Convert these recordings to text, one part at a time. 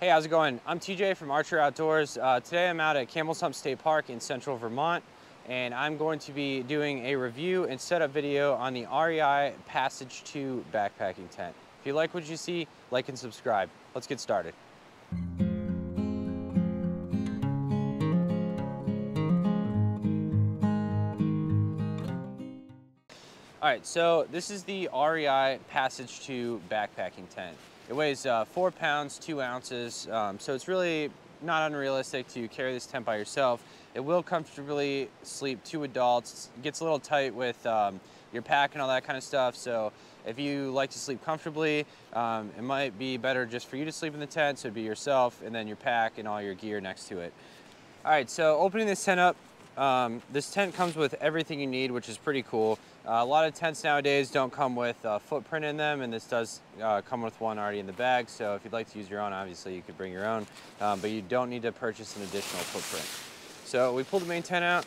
Hey, how's it going? I'm TJ from Archeroutdoors. Today I'm out at Campbell's Hump State Park in central Vermont, and I'm going to be doing a review and setup video on the REI Passage 2 backpacking tent. If you like what you see, like and subscribe. Let's get started. All right, so this is the REI Passage 2 backpacking tent. It weighs 4 pounds, 2 ounces, so it's really not unrealistic to carry this tent by yourself. It will comfortably sleep 2 adults. It gets a little tight with your pack and all that kind of stuff, so if you like to sleep comfortably, it might be better just for you to sleep in the tent, so it'd be yourself and then your pack and all your gear next to it. All right, so opening this tent up, this tent comes with everything you need, which is pretty cool. A lot of tents nowadays don't come with a footprint in them, and this does come with one already in the bag. So if you'd like to use your own, obviously you could bring your own, but you don't need to purchase an additional footprint. So we pulled the main tent out.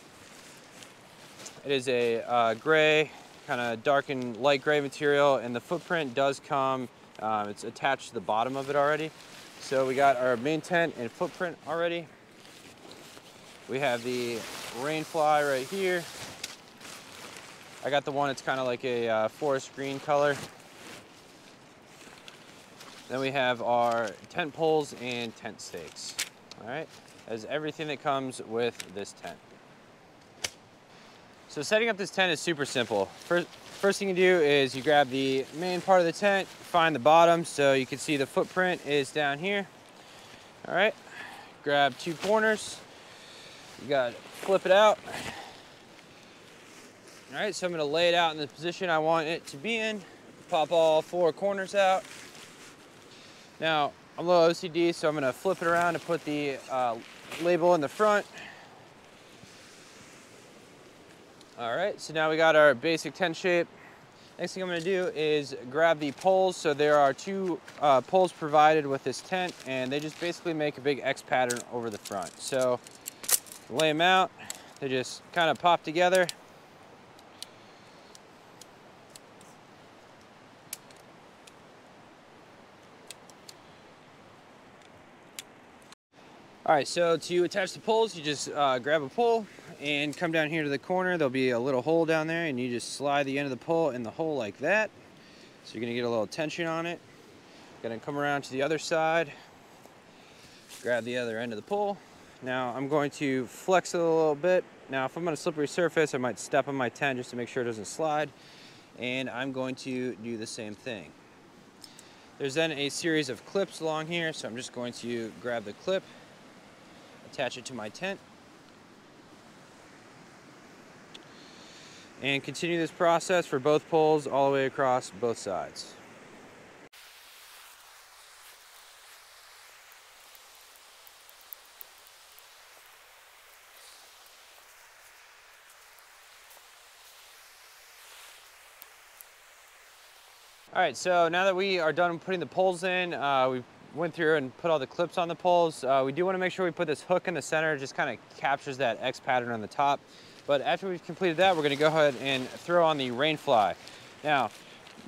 It is a gray, kind of dark and light gray material, and the footprint does come, it's attached to the bottom of it already. So we got our main tent and footprint already. We have the rain fly right here. I got the one, it's kind of like a forest green color. Then we have our tent poles and tent stakes. All right, that's everything that comes with this tent. So setting up this tent is super simple. First thing you do is you grab the main part of the tent, find the bottom, so you can see the footprint is down here. All right, grab 2 corners. You gotta flip it out. All right, so I'm gonna lay it out in the position I want it to be in. Pop all 4 corners out. Now, I'm a little OCD, so I'm gonna flip it around and put the label in the front. All right, so now we got our basic tent shape. Next thing I'm gonna do is grab the poles. So there are 2 poles provided with this tent, and they just basically make a big X pattern over the front. So lay them out, they just kind of pop together. All right, so to attach the poles, you just grab a pole and come down here to the corner. There'll be a little hole down there, and you just slide the end of the pole in the hole like that. So you're gonna get a little tension on it. Gonna come around to the other side, grab the other end of the pole. Now I'm going to flex it a little bit. Now if I'm on a slippery surface, I might step on my tent just to make sure it doesn't slide. And I'm going to do the same thing. There's then a series of clips along here, so I'm just going to grab the clip, attach it to my tent, and continue this process for both poles all the way across both sides. All right, so now that we are done putting the poles in, we went through and put all the clips on the poles. We do want to make sure we put this hook in the center. It just kind of captures that X pattern on the top. But after we've completed that, we're going to go ahead and throw on the rain fly. Now,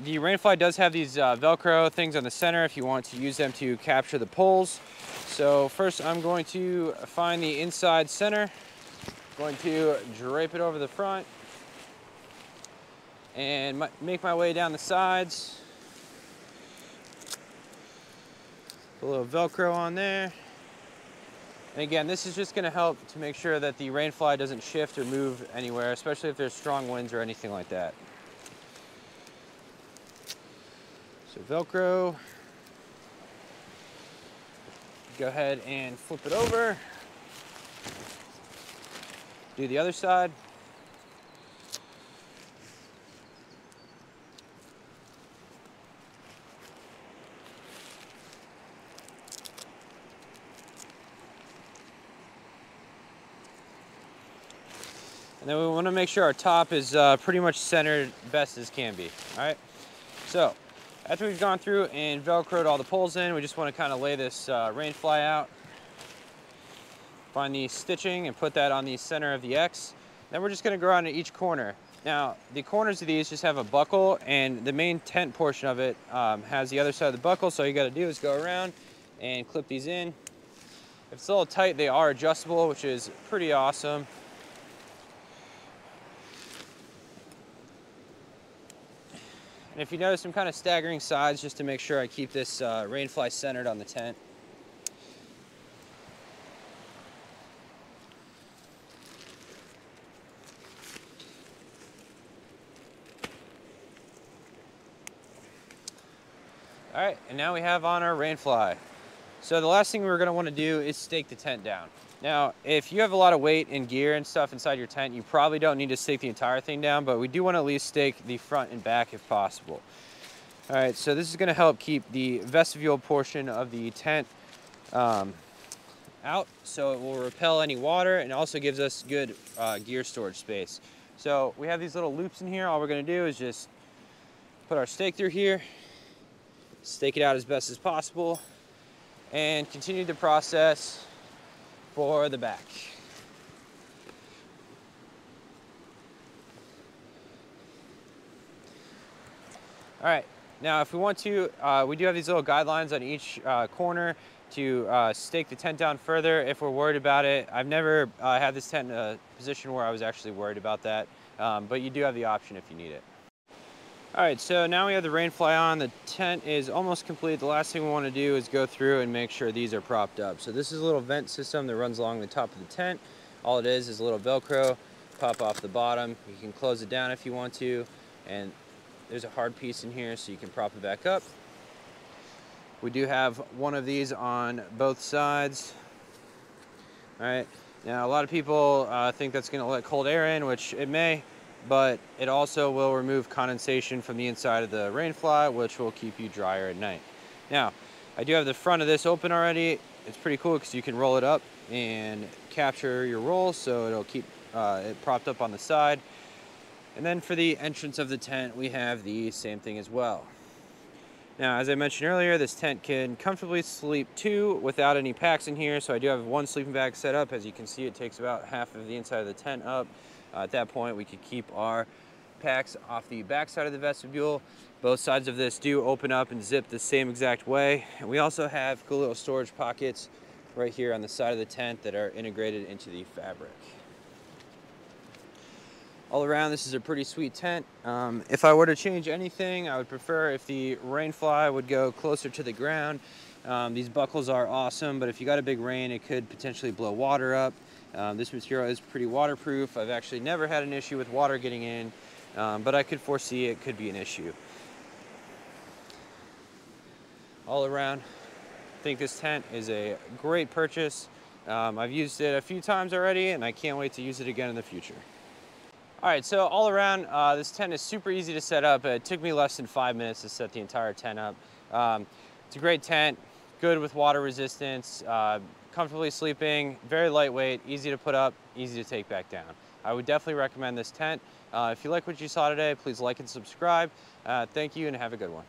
the rain fly does have these Velcro things on the center if you want to use them to capture the poles. So first I'm going to find the inside center, going to drape it over the front, and make my way down the sides. Put a little Velcro on there. And again, this is just gonna help to make sure that the rain fly doesn't shift or move anywhere, especially if there's strong winds or anything like that. So Velcro. Go ahead and flip it over. Do the other side. And then we want to make sure our top is pretty much centered best as can be. All right, so after we've gone through and Velcroed all the poles in, we just want to kind of lay this rain fly out. Find the stitching and put that on the center of the X. Then we're just going to go around to each corner. Now, the corners of these just have a buckle, and the main tent portion of it has the other side of the buckle. So all you got to do is go around and clip these in. If it's a little tight, they are adjustable, which is pretty awesome. And if you notice, I'm kind of staggering sides just to make sure I keep this rainfly centered on the tent. All right, and now we have on our rainfly. So the last thing we're gonna wanna do is stake the tent down. Now, if you have a lot of weight and gear and stuff inside your tent, you probably don't need to stake the entire thing down, but we do wanna at least stake the front and back if possible. All right, so this is gonna help keep the vestibule portion of the tent out, so it will repel any water and also gives us good gear storage space. So we have these little loops in here. All we're gonna do is just put our stake through here, stake it out as best as possible, and continue the process for the back. All right, now if we want to, we do have these little guidelines on each corner to stake the tent down further if we're worried about it. I've never had this tent in a position where I was actually worried about that, but you do have the option if you need it. All right, so now we have the rainfly on. The tent is almost complete. The last thing we want to do is go through and make sure these are propped up. So this is a little vent system that runs along the top of the tent. All it is a little Velcro, pop off the bottom. You can close it down if you want to, and there's a hard piece in here so you can prop it back up. We do have one of these on both sides. All right, now a lot of people think that's going to let cold air in, which it may, but it also will remove condensation from the inside of the rainfly, which will keep you drier at night. Now, I do have the front of this open already. It's pretty cool because you can roll it up and capture your roll, so it'll keep it propped up on the side. And then for the entrance of the tent, we have the same thing as well. Now, as I mentioned earlier, this tent can comfortably sleep two without any packs in here, so I do have one sleeping bag set up. As you can see, it takes about half of the inside of the tent up. At that point, we could keep our packs off the back side of the vestibule. Both sides of this do open up and zip the same exact way. And we also have cool little storage pockets right here on the side of the tent that are integrated into the fabric. All around, this is a pretty sweet tent. If I were to change anything, I would prefer if the rainfly would go closer to the ground. These buckles are awesome, but if you got a big rain, it could potentially blow water up. This material is pretty waterproof. I've actually never had an issue with water getting in, but I could foresee it could be an issue. All around, I think this tent is a great purchase. I've used it a few times already, and I can't wait to use it again in the future. All right, so all around, this tent is super easy to set up. It took me less than 5 minutes to set the entire tent up. It's a great tent, good with water resistance, comfortably sleeping, very lightweight, easy to put up, easy to take back down. I would definitely recommend this tent. If you like what you saw today, please like and subscribe. Thank you and have a good one.